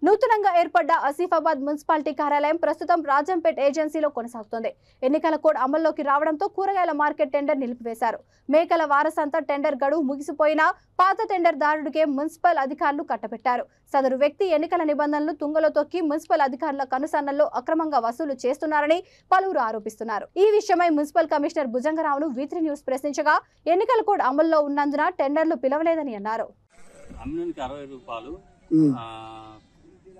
నూతనంగా ఏర్పడ్డ ఆసిఫాబాద్ మున్సిపాలిటీ కార్యాలయం ప్రస్తుతం రాజంపేట్ ఏజెన్సీలో కొనసాగుతోంది. ఎన్నికల కోడ్ అమల్లోకి రావడంతో కూరగాయల మార్కెట్ టెండర్ నిలిపివేశారు. మేకల వారసంత టెండర్ గడువు ముగిసిపోయినా పాత టెండర్ దారుడికే మున్సిపల్ అధికారులు కట్టబెట్టారు. సదరు వ్యక్తి ఎన్నికల నిబంధనలు తుంగలో తొక్కి మున్సిపల్ అధికారుల కనుసన్నల్లో అక్రమంగా వసూలు చేస్తున్నారని పలువురు ఆరోపిస్తున్నారు. ఈ విషయమై మున్సిపల్ కమిషనర్ భుజంగరావును V3 న్యూస్ ప్రశ్నించగా ఎన్నికల కోడ్ అమల్లో ఉన్నందున టెండర్లు పిలవలేదని అన్నారు. అమ్మినోనికి 60 రూపాయలు,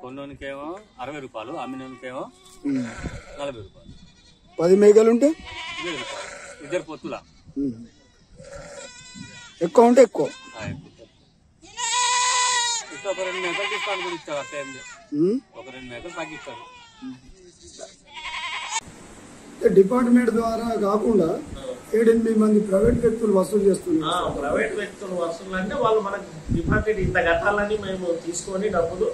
కొన్నోనికేమో 60 రూపాయలు, అమ్మినోనికేమో 40 రూపాయలు. 10 మేకలు ఉంటే 20 రూపాయలు. ఇద్దరు పొత్తుల ఎక్కువ ఉంటే ఎక్కువ. ఒక 2 మేకలు డిస్కౌంట్ కూడా ఇస్తారు. ఒక 2 మేకలు తగ్గిస్తారు. డిపార్ట్మెంట్ ద్వారా కాకుండా 7-8 మంది ప్రైవేట్ వ్యక్తులు వసూలు చేస్తున్నారు. ప్రైవేట్ వ్యక్తులు వసూలు అంటే వాళ్ళు మనకు డిపార్ట్మెంట్ ఇంత కట్టాలని మేము తీసుకొని డబ్బులు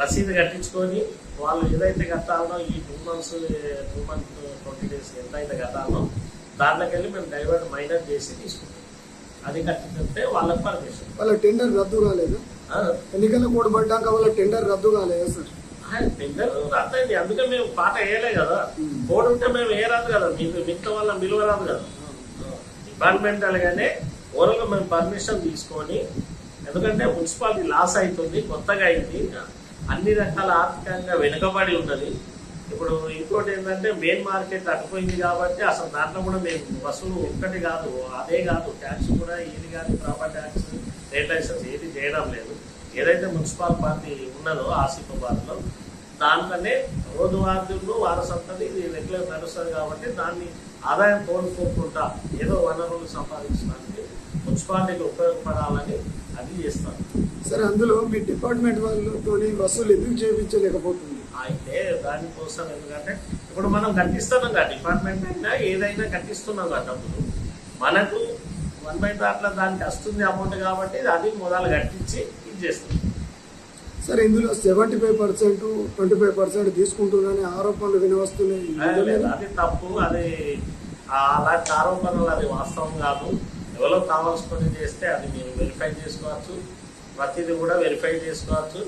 రసీదు కట్టించుకొని వాళ్ళు ఏదైతే కట్టాలనో ఈ 2 months 20 days ఎంతైతే కట్టాలనో దాంట్లోకి వెళ్ళి మేము డైవర్ట్ మైనర్ చేసి తీసుకుంటాం. అది కట్టింటే వాళ్ళకి పర్మిషన్. వాళ్ళ టెండర్ రద్దు కాలేదా? ఎన్నికల కోడ్ పడ్డాక వాళ్ళ టెండర్ రద్దు కాలేదా సార్? టెండర్ రద్దయింది. అందుకే మేము పాట వేయలే కదా. కోడ్ ఉంటే మేము వేయరాదు కదా, మిగతా వాళ్ళ విలువరాదు కదా. డిపార్ట్మెంటల్ గానే ఓవరాల్గా మేము పర్మిషన్ తీసుకొని, ఎందుకంటే మున్సిపాలిటీ లాస్ అవుతుంది, కొత్తగా అయింది, అన్ని రకాల ఆర్థికంగా వెనుకబడి ఉన్నది. ఇప్పుడు ఇంకోటి ఏంటంటే మెయిన్ మార్కెట్ అటుపోయింది కాబట్టి అసలు దాంట్లో కూడా మేము వసూలు ఒక్కటి కాదు, అదే కాదు, ట్యాక్స్ కూడా ఏది కానీ ప్రాపర్ ట్యాక్స్, ట్రేడ్ లైసెన్స్ ఏది చేయడం లేదు. ఏదైతే మున్సిపల్ పార్టీ ఉన్నదో ఆసిఫాబాద్లో దాంట్లోనే రోజువారీలు వారసంతది ఇది రెగ్యులర్ నడుస్తుంది కాబట్టి దాన్ని ఆదాయం కోల్పోకుండా ఏదో వనరులు సంపాదించడానికి మున్సిపాలిటీకి ఉపయోగపడాలని అది చేస్తారు. సరే, అందులో మీ డిపార్ట్మెంట్ వాళ్ళతో వసూలు ఎందుకు చేయించలేకపోతుంది? అయితే దానికోసం ఎందుకంటే ఇప్పుడు మనం కట్టిస్తున్నాం కదా, డిపార్ట్మెంట్ అయినా ఏదైనా కట్టిస్తున్నాం కదా డబ్బులు, మనకు 1/3 అట్లా దానికి వస్తుంది అమౌంట్ కాబట్టి అది మొదలు కట్టించి ఇది చేస్తుంది. సరే, ఇందులో 75% 25% తీసుకుంటున్నారని ఆరోపణలు వినవస్తున్నాయి. అది తప్పు. అది అలాంటి ఆరోపణలు అది వాస్తవం కాదు. ఎవరో కావాల్సుకొని చేస్తే అది మీరు వెరిఫై చేసుకోవచ్చు, ప్రతిదీ కూడా వెరిఫై చేసుకోవచ్చు.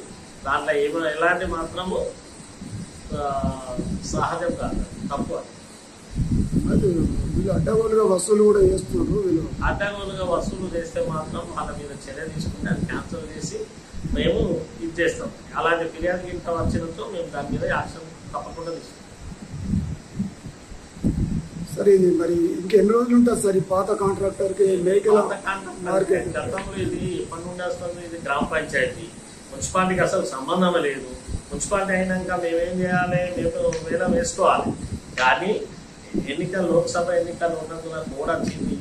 దాంట్లో ఎలాంటి మాత్రము సహజం కాదు, తప్పు. అది వీళ్ళు అడ్డగోలుగా వసూలు కూడా చేస్తున్నారు. వీళ్ళు అడ్డగోలుగా వసూలు చేస్తే మాత్రం వాళ్ళ మీద చర్య తీసుకుని అది క్యాన్సిల్ చేసి మేము ఇది చేస్తాం. అలాంటి ఫిర్యాదు ఇంత వచ్చినతో మేము దాని మీద యాక్షన్ తప్పకుండా తీసుకుంటాం. సరే, ఇది మరి ఇంకెన్ని రోజులు ఉంటుంది సార్ ఈ పాత కాంట్రాక్టర్కి మేకల మార్కెట్? గతంలో ఇది ఎప్పటి నుండి వస్తుంది, ఇది గ్రామ పంచాయతీ, మున్సిపాలిటీకి అసలు సంబంధం లేదు. మున్సిపాలిటీ అయినాక మేమేం చేయాలి, మేము వేలం వేసుకోవాలి. కానీ లోక్సభ ఎన్నికలు ఉన్నందున కూడా వచ్చింది.